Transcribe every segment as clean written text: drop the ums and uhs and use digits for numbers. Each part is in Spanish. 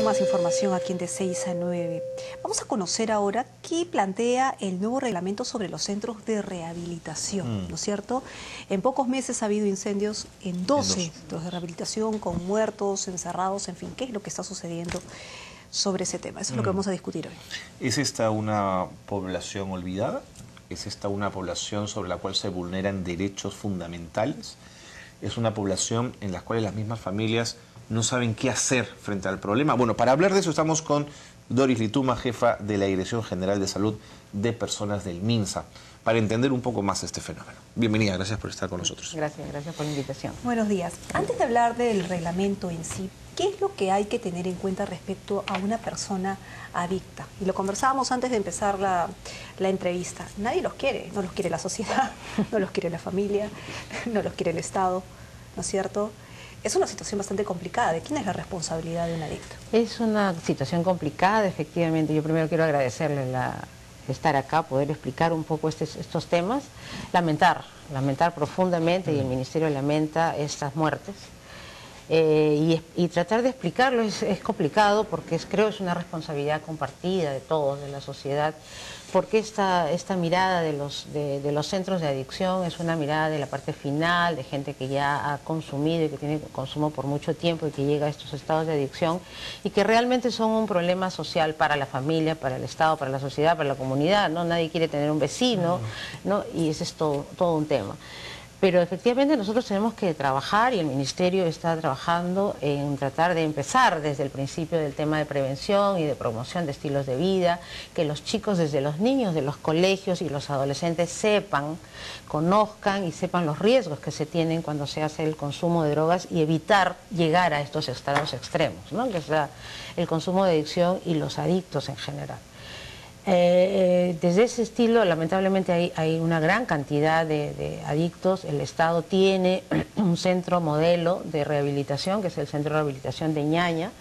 con más información aquí en De 6 a 9. Vamos a conocer ahora qué plantea el nuevo reglamento sobre los centros de rehabilitación, ¿no es cierto? En pocos meses ha habido incendios en 12 centros de rehabilitación con muertos, encerrados, en fin, ¿qué es lo que está sucediendo sobre ese tema? Eso es lo que vamos a discutir hoy. ¿Es esta una población olvidada? ¿Es esta una población sobre la cual se vulneran derechos fundamentales? ¿Es una población en la cual las mismas familias no saben qué hacer frente al problema? Bueno, para hablar de eso estamos con Doris Lituma, jefa de la Dirección General de Salud de Personas del MINSA, para entender un poco más este fenómeno. Bienvenida, gracias por estar con nosotros. Gracias por la invitación. Buenos días. Antes de hablar del reglamento en sí, ¿qué es lo que hay que tener en cuenta respecto a una persona adicta? Y lo conversábamos antes de empezar la entrevista. Nadie los quiere, no los quiere la sociedad, no los quiere la familia, no los quiere el Estado, ¿no es cierto? Es una situación bastante complicada. ¿De quién es la responsabilidad de un adicto? Es una situación complicada, efectivamente. Yo primero quiero agradecerle estar acá, poder explicar un poco estos temas. Lamentar profundamente, y el Ministerio lamenta estas muertes. Y tratar de explicarlo es complicado porque creo que es una responsabilidad compartida de todos, de la sociedad, porque esta mirada de los centros de adicción es una mirada de la parte final, de gente que ya ha consumido y que tiene consumo por mucho tiempo y que llega a estos estados de adicción y que realmente son un problema social para la familia, para el Estado, para la sociedad, para la comunidad, ¿no? Nadie quiere tener un vecino, ¿no? Y ese es todo un tema. Pero efectivamente nosotros tenemos que trabajar, y el Ministerio está trabajando en tratar de empezar desde el principio del tema de prevención y de promoción de estilos de vida, que los chicos, desde los niños de los colegios y los adolescentes sepan, conozcan y sepan los riesgos que se tienen cuando se hace el consumo de drogas y evitar llegar a estos estados extremos, ¿no? Que es el consumo de adicción y los adictos en general. Desde ese estilo, lamentablemente hay una gran cantidad de adictos. El Estado tiene un centro modelo de rehabilitación, que es el Centro de Rehabilitación de Ñaña,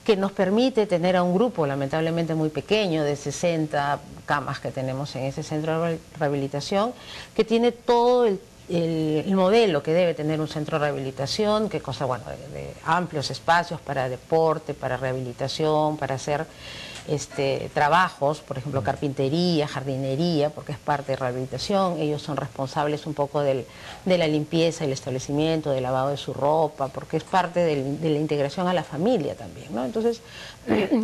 que nos permite tener a un grupo lamentablemente muy pequeño, de 60 camas que tenemos en ese centro de rehabilitación, que tiene todo el modelo que debe tener un centro de rehabilitación, que consta, bueno, de amplios espacios para deporte, para rehabilitación, para hacer trabajos, por ejemplo, carpintería, jardinería, porque es parte de rehabilitación. Ellos son responsables un poco de la limpieza del establecimiento, del lavado de su ropa, porque es parte de la integración a la familia también, ¿no? Entonces,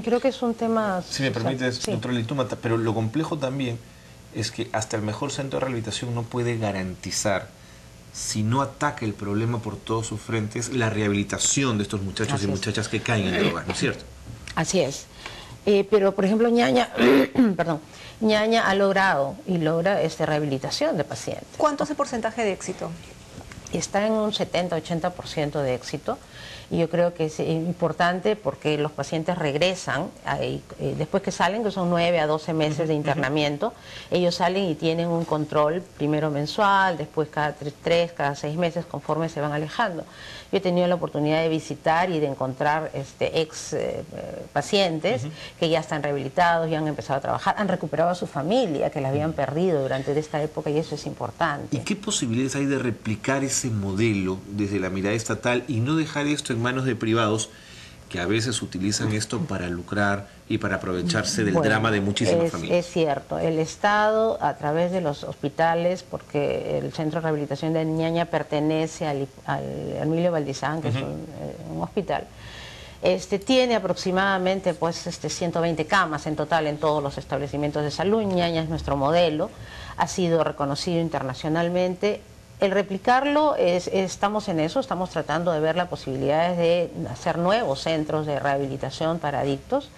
creo que es un tema... Si me permites, sí, doctora Lituma, pero lo complejo también es que hasta el mejor centro de rehabilitación no puede garantizar, si no ataca el problema por todos sus frentes, la rehabilitación de estos muchachos y muchachas que caen en drogas, ¿no es cierto? Así es. Pero, por ejemplo, Ñaña, Ñaña ha logrado y logra rehabilitación de pacientes. ¿Cuánto es el porcentaje de éxito? Está en un 70-80% de éxito, y yo creo que es importante porque los pacientes regresan, después que salen, que son 9 a 12 meses de internamiento, ellos salen y tienen un control, primero mensual, después cada 3, cada 6 meses, conforme se van alejando. Yo he tenido la oportunidad de visitar y de encontrar pacientes que ya están rehabilitados, ya han empezado a trabajar, han recuperado a su familia, que la habían perdido durante esta época, y eso es importante. ¿Y qué posibilidades hay de replicar ese modelo desde la mirada estatal y no dejar esto en manos de privados que a veces utilizan esto para lucrar y para aprovecharse del drama de muchísimas familias? Es cierto, el Estado, a través de los hospitales, porque el Centro de Rehabilitación de Ñaña pertenece al Emilio Valdizán, que es un hospital, tiene aproximadamente 120 camas en total en todos los establecimientos de salud. Ñaña es nuestro modelo, ha sido reconocido internacionalmente. El replicarlo, estamos en eso, estamos tratando de ver las posibilidades de hacer nuevos centros de rehabilitación para adictos,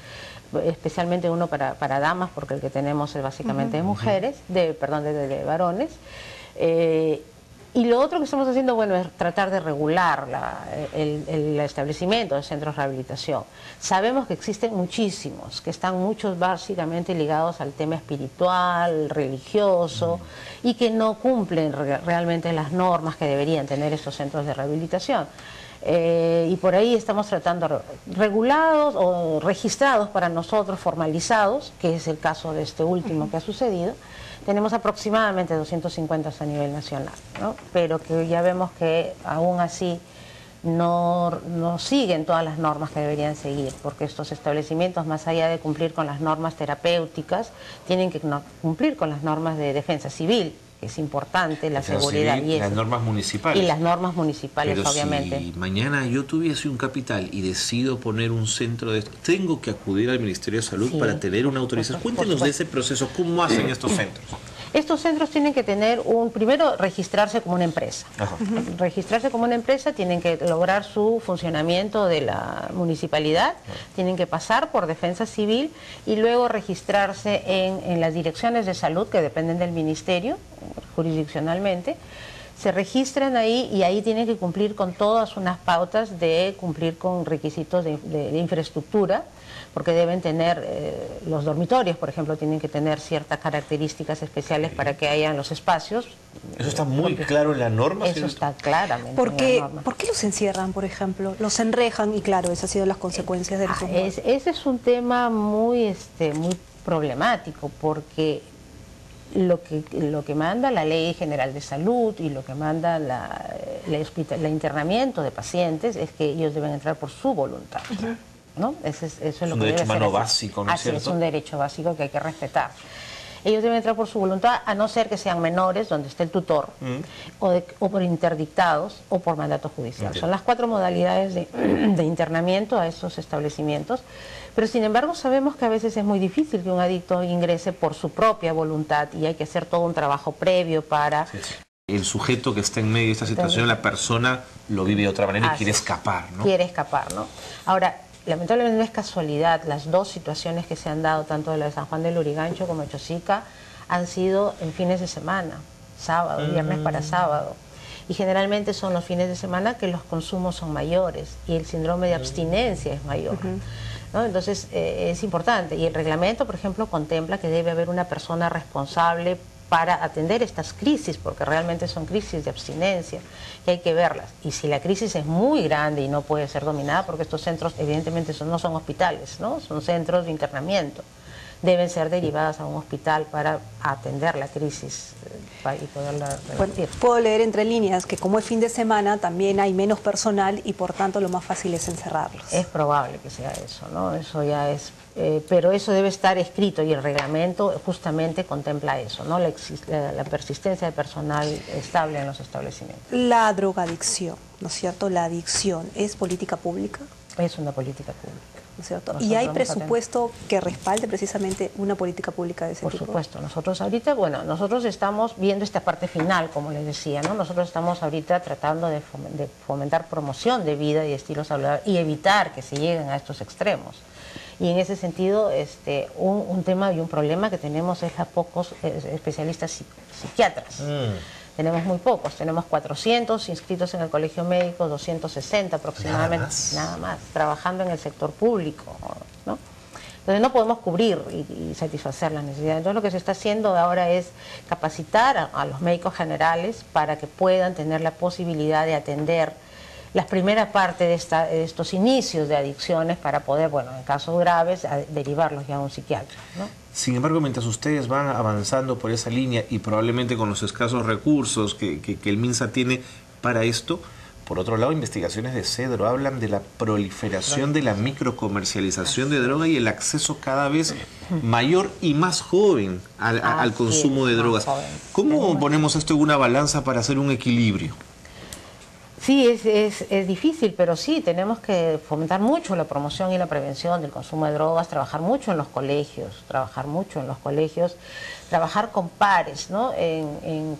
especialmente uno para damas, porque el que tenemos es básicamente de mujeres, de varones. Y lo otro que estamos haciendo, bueno, es tratar de regular el establecimiento de centros de rehabilitación. Sabemos que existen muchísimos, que están muchos básicamente ligados al tema espiritual, religioso, y que no cumplen realmente las normas que deberían tener estos centros de rehabilitación. Y por ahí estamos tratando regulados o registrados para nosotros, formalizados, que es el caso de este último que ha sucedido. Tenemos aproximadamente 250 a nivel nacional, ¿no? Pero que ya vemos que aún así no siguen todas las normas que deberían seguir, porque estos establecimientos, más allá de cumplir con las normas terapéuticas, tienen que cumplir con las normas de defensa civil, que es importante, la seguridad civil, y las normas municipales. Y las normas municipales, pero obviamente. Si mañana yo tuviese un capital y decido poner un centro de... Tengo que acudir al Ministerio de Salud para tener una autorización. Cuéntenos de ese proceso, ¿cómo hacen estos centros? Estos centros tienen que tener primero registrarse como una empresa. Registrarse como una empresa, tienen que lograr su funcionamiento de la municipalidad, tienen que pasar por defensa civil y luego registrarse en las direcciones de salud que dependen del ministerio, jurisdiccionalmente. Se registran ahí y ahí tienen que cumplir con todas unas pautas de cumplir con requisitos de infraestructura, porque deben tener los dormitorios, por ejemplo, tienen que tener ciertas características especiales para que hayan los espacios. ¿Eso está muy claro en la norma? Eso está claramente en la norma. ¿Por qué los encierran, por ejemplo? Los enrejan y claro, esas han sido las consecuencias del rumor. Ese es un tema muy problemático, porque lo que manda la Ley General de Salud y lo que manda el internamiento de pacientes es que ellos deben entrar por su voluntad. ¿No? Eso es lo un que derecho debe humano ser básico, ¿no es cierto? cierto? Es un derecho básico que hay que respetar. Ellos deben entrar por su voluntad, a no ser que sean menores, donde esté el tutor, o por interdictados, o por mandato judicial. Son las 4 modalidades de internamiento a estos establecimientos, pero sin embargo sabemos que a veces es muy difícil que un adicto ingrese por su propia voluntad y hay que hacer todo un trabajo previo para... El sujeto que está en medio de esta situación, la persona lo vive de otra manera y quiere escapar, ¿no? Quiere escapar, ¿no? Ahora, lamentablemente no es casualidad, las dos situaciones que se han dado, tanto de la de San Juan del Lurigancho como de Chosica, han sido en fines de semana, sábado, viernes para sábado. Y generalmente son los fines de semana que los consumos son mayores y el síndrome de abstinencia es mayor. ¿No? Entonces es importante. Y el reglamento, por ejemplo, contempla que debe haber una persona responsable para atender estas crisis, porque realmente son crisis de abstinencia, que hay que verlas. Y si la crisis es muy grande y no puede ser dominada, porque estos centros evidentemente no son hospitales, ¿no? Son centros de internamiento, deben ser derivadas a un hospital para atender la crisis y poderla revertir. Bueno, puedo leer entre líneas que como es fin de semana también hay menos personal y por tanto lo más fácil es encerrarlos. Es probable que sea eso, ¿no? Eso ya es... pero eso debe estar escrito y el reglamento justamente contempla eso, ¿no? La persistencia de personal estable en los establecimientos. La drogadicción, ¿no es cierto? La adicción, ¿es política pública? Es una política pública. ¿No es cierto? Nosotros ¿Y hay presupuesto que respalde precisamente una política pública de ese tipo? Por supuesto. Nosotros ahorita, bueno, nosotros estamos viendo esta parte final, como les decía, ¿no? Nosotros estamos ahorita tratando de fomentar promoción de vida y estilo saludable y evitar que se lleguen a estos extremos. Y en ese sentido, un tema y un problema que tenemos es los pocos especialistas psiquiatras. Tenemos muy pocos, tenemos 400 inscritos en el colegio médico, 260 aproximadamente, nada más, trabajando en el sector público, ¿no? Entonces no podemos cubrir y satisfacer las necesidades. Entonces lo que se está haciendo ahora es capacitar a los médicos generales para que puedan tener la posibilidad de atender las primeras partes de estos inicios de adicciones para poder, bueno, en casos graves, derivarlos ya a un psiquiatra, ¿no? Sin embargo, mientras ustedes van avanzando por esa línea y probablemente con los escasos recursos que el MINSA tiene para esto, por otro lado, investigaciones de CEDRO hablan de la proliferación de la microcomercialización de droga y el acceso cada vez mayor y más joven al consumo de drogas. ¿Cómo ponemos esto en una balanza para hacer un equilibrio? Sí, es difícil, pero sí, tenemos que fomentar mucho la promoción y la prevención del consumo de drogas, trabajar mucho en los colegios, trabajar con pares, ¿no?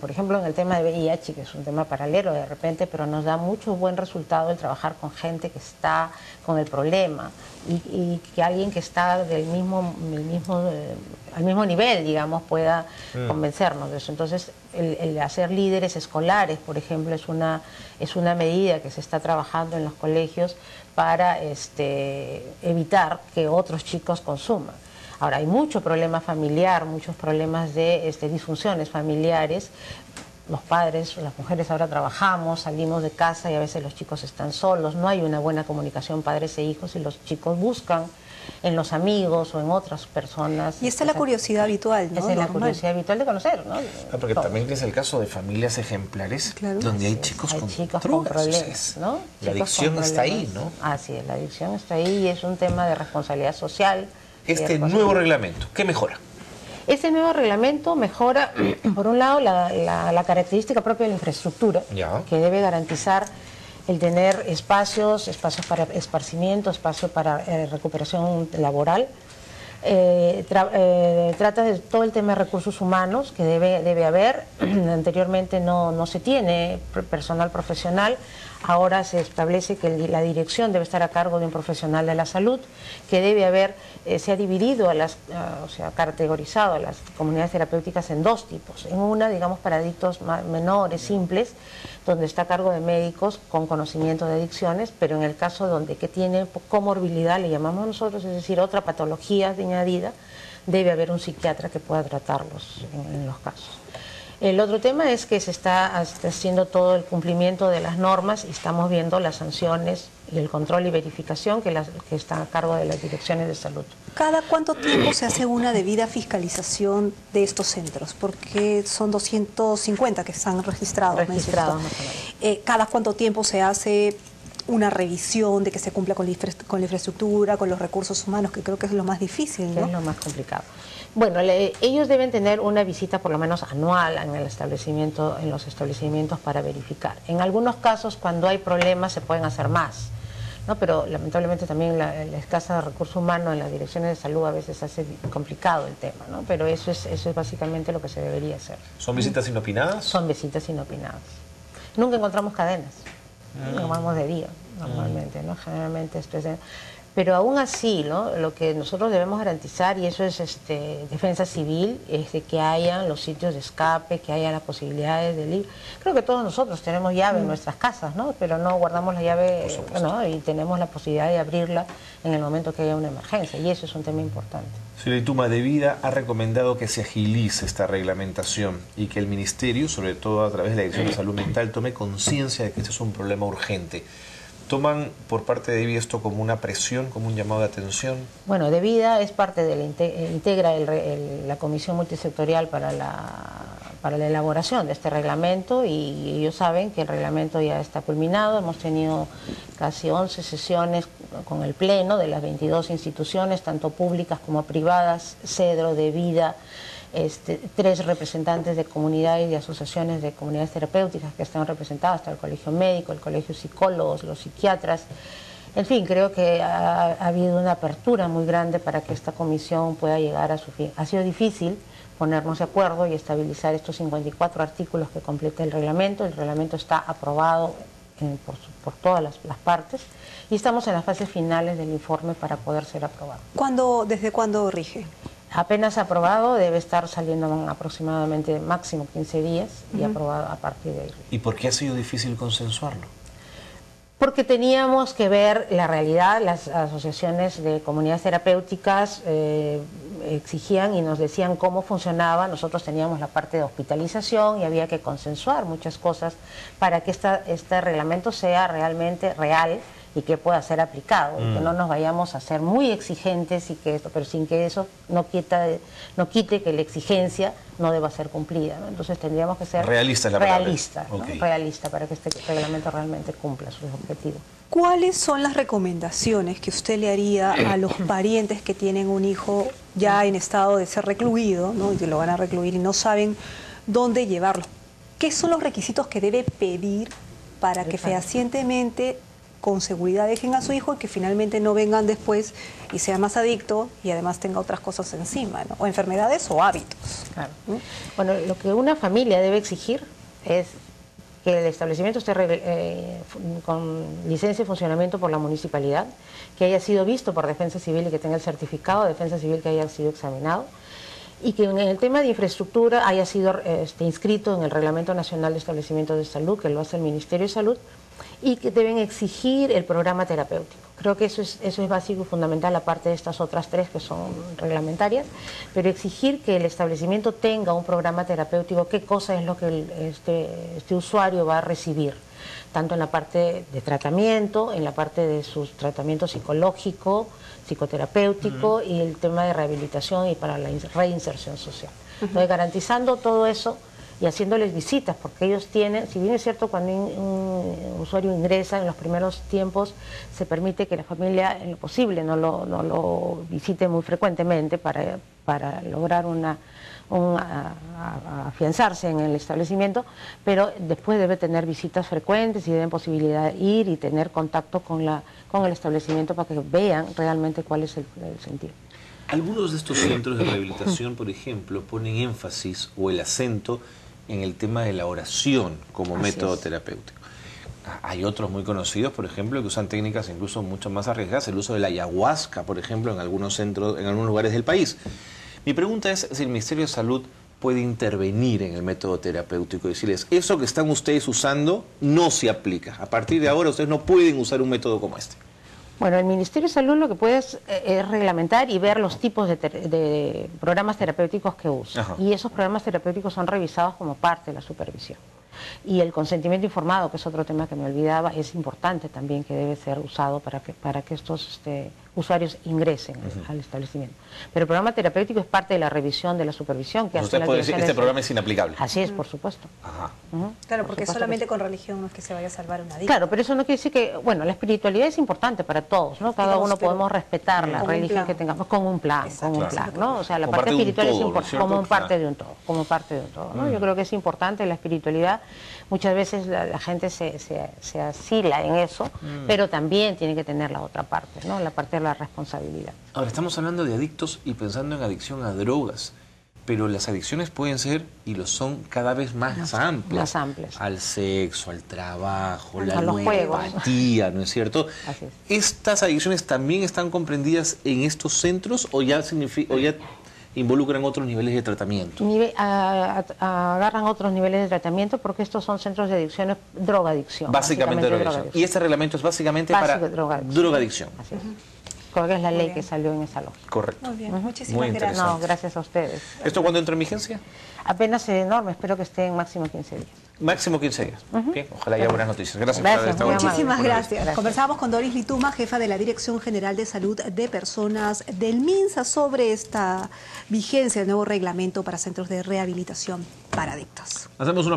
Por ejemplo, en el tema de VIH, que es un tema paralelo de repente, pero nos da mucho buen resultado el trabajar con gente que está con el problema y que alguien que está al mismo nivel, digamos, pueda convencernos de eso. Entonces, el hacer líderes escolares, por ejemplo, es una medida que se está trabajando en los colegios para evitar que otros chicos consuman. Ahora, hay mucho problema familiar, muchos problemas de disfunciones familiares, los padres, las mujeres ahora trabajamos, salimos de casa y a veces los chicos están solos, no hay una buena comunicación padres e hijos y los chicos buscan en los amigos o en otras personas. Y esta es la curiosidad habitual, ¿no? Esa es la curiosidad habitual de conocer, ¿no? Porque también es el caso de familias ejemplares, claro, donde hay chicos con drogas, problemas, ¿no? La adicción está ahí, ¿no? Así es, la adicción está ahí y es un tema de responsabilidad social. Este nuevo reglamento, ¿qué mejora? Este nuevo reglamento mejora, por un lado, la característica propia de la infraestructura, que debe garantizar el tener espacios para esparcimiento, espacio para recuperación laboral. Trata de todo el tema de recursos humanos que debe haber. Anteriormente no se tiene personal profesional. Ahora se establece que la dirección debe estar a cargo de un profesional de la salud, que debe haber, se ha dividido, o sea, categorizado a las comunidades terapéuticas en dos tipos. En una, digamos, para adictos menores, simples, donde está a cargo de médicos con conocimiento de adicciones, pero en el caso que tiene comorbilidad, le llamamos nosotros, es decir, otra patología añadida, debe haber un psiquiatra que pueda tratarlos en los casos. El otro tema es que se está haciendo todo el cumplimiento de las normas y estamos viendo las sanciones y el control y verificación que están a cargo de las direcciones de salud. ¿Cada cuánto tiempo se hace una debida fiscalización de estos centros? Porque son 250 que están registrados. ¿Cada cuánto tiempo se hace una revisión de que se cumpla con la infraestructura, con los recursos humanos, que creo que es lo más difícil, ¿no? Es lo más complicado. Bueno, ellos deben tener una visita por lo menos anual en los establecimientos para verificar. En algunos casos, cuando hay problemas, se pueden hacer más, ¿no? Pero lamentablemente también la escasa recurso humano en las direcciones de salud a veces hace complicado el tema, ¿no? Pero eso es básicamente lo que se debería hacer. ¿Son visitas inopinadas? Son visitas inopinadas. Nunca encontramos cadenas. Nos vamos de día, normalmente, ¿no? Generalmente es presente. Pero aún así, ¿no? Lo que nosotros debemos garantizar, y eso es defensa civil, es de que hayan los sitios de escape, que haya las posibilidades de ir. Creo que todos nosotros tenemos llave en nuestras casas, ¿no? Pero no guardamos la llave, ¿no? Y tenemos la posibilidad de abrirla en el momento que haya una emergencia, y eso es un tema importante. Señora Ituma, De Vida ha recomendado que se agilice esta reglamentación y que el Ministerio, sobre todo a través de la Dirección de Salud Mental, tome conciencia de que este es un problema urgente. ¿Toman por parte de De Vida esto como una presión, como un llamado de atención? Bueno, De Vida es parte integra la Comisión Multisectorial para la elaboración de este reglamento y ellos saben que el reglamento ya está culminado. Hemos tenido casi 11 sesiones con el Pleno de las 22 instituciones, tanto públicas como privadas, Cedro, De Vida, 3 representantes de comunidades y de asociaciones de comunidades terapéuticas que están representadas, hasta el Colegio Médico, el Colegio de Psicólogos, los psiquiatras. En fin, creo que ha habido una apertura muy grande para que esta comisión pueda llegar a su fin. Ha sido difícil ponernos de acuerdo y estabilizar estos 54 artículos que completa el reglamento. El reglamento está aprobado por todas las partes y estamos en las fases finales del informe para poder ser aprobado. ¿Desde cuándo rige? Apenas aprobado, debe estar saliendo en aproximadamente máximo 15 días y aprobado a partir de ahí. ¿Y por qué ha sido difícil consensuarlo? Porque teníamos que ver la realidad. Las asociaciones de comunidades terapéuticas exigían y nos decían cómo funcionaba. Nosotros teníamos la parte de hospitalización y había que consensuar muchas cosas para que este reglamento sea realmente real y que pueda ser aplicado, y que no nos vayamos a ser muy exigentes pero sin que eso no quite que la exigencia no deba ser cumplida, ¿no? Entonces tendríamos que ser realista, ¿no? Realista para que este reglamento realmente cumpla sus objetivos. ¿Cuáles son las recomendaciones que usted le haría a los parientes que tienen un hijo ya en estado de ser recluido, ¿no? Y que lo van a recluir y no saben dónde llevarlo? ¿Qué son los requisitos que debe pedir para que fehacientemente, con seguridad, dejen a su hijo y que finalmente no vengan después y sea más adicto y además tenga otras cosas encima, ¿no? O enfermedades o hábitos? Claro. Bueno, lo que una familia debe exigir es que el establecimiento esté con licencia de funcionamiento por la municipalidad, que haya sido visto por Defensa Civil y que tenga el certificado de Defensa Civil que haya sido examinado, y que en el tema de infraestructura haya sido inscrito en el Reglamento Nacional de Establecimientos de Salud, que lo hace el Ministerio de Salud, y que deben exigir el programa terapéutico. Creo que eso es básico y fundamental, aparte de estas otras tres que son reglamentarias, pero exigir que el establecimiento tenga un programa terapéutico, qué cosa es lo que este usuario va a recibir, tanto en la parte de tratamiento, en la parte de su tratamiento psicológico, psicoterapéutico y el tema de rehabilitación y para la reinserción social. Entonces, garantizando todo eso y haciéndoles visitas, porque ellos tienen, si bien es cierto, cuando un usuario ingresa en los primeros tiempos, se permite que la familia, en lo posible, no lo visite muy frecuentemente para lograr afianzarse en el establecimiento, pero después debe tener visitas frecuentes y deben posibilidad de ir y tener contacto con el establecimiento para que vean realmente cuál es el sentido. Algunos de estos centros de rehabilitación, por ejemplo, ponen énfasis o el acento en el tema de la oración como método terapéutico. Hay otros muy conocidos, por ejemplo, que usan técnicas incluso mucho más arriesgadas, el uso de la ayahuasca, por ejemplo, en algunos centros, en algunos lugares del país. Mi pregunta es si el Ministerio de Salud puede intervenir en el método terapéutico y decirles, eso que están ustedes usando no se aplica. A partir de ahora ustedes no pueden usar un método como este. Bueno, el Ministerio de Salud lo que puede es reglamentar y ver los tipos de programas terapéuticos que usa. Ajá. Y esos programas terapéuticos son revisados como parte de la supervisión. Y el consentimiento informado, que es otro tema que me olvidaba, es importante también, que debe ser usado para que estos usuarios ingresen al establecimiento. Pero el programa terapéutico es parte de la revisión, de la supervisión. Que usted puede decir que este programa es inaplicable. Así es, por supuesto. Ajá. Claro, porque solamente con religión no es que se vaya a salvar una adicción. Claro, pero eso no quiere decir que, bueno, la espiritualidad es importante para todos, ¿no? Cada uno podemos respetar la religión que tengamos con un plan, ¿no? O sea, la parte espiritual es importante, como parte de un todo, ¿no? Yo creo que es importante la espiritualidad. Muchas veces la gente se asila en eso, pero también tiene que tener la otra parte, ¿no? La parte de la responsabilidad. Ahora, estamos hablando de adictos y pensando en adicción a drogas, pero las adicciones pueden ser, y lo son, cada vez más amplias. Más amplias. Al sexo, al trabajo, a los ludopatía, ¿no es cierto? Así es. ¿Estas adicciones también están comprendidas en estos centros o ya involucran otros niveles de tratamiento? Agarran otros niveles de tratamiento porque estos son centros de adicciones, drogadicción. Básicamente drogadicción. Y este reglamento es básicamente para drogadicción. Así es. Creo que es la ley que salió en esa lógica. Correcto. Muy bien, muchísimas gracias. No, gracias a ustedes. ¿Esto cuándo entra en vigencia? Apenas enorme, espero que esté en máximo 15 días. Máximo 15 días. Bien, ojalá haya buenas noticias. Gracias por haber estado. Muchísimas gracias. Conversábamos con Doris Lituma, jefa de la Dirección General de Salud de Personas del MINSA, sobre esta vigencia del nuevo reglamento para centros de rehabilitación para adictos. Hacemos una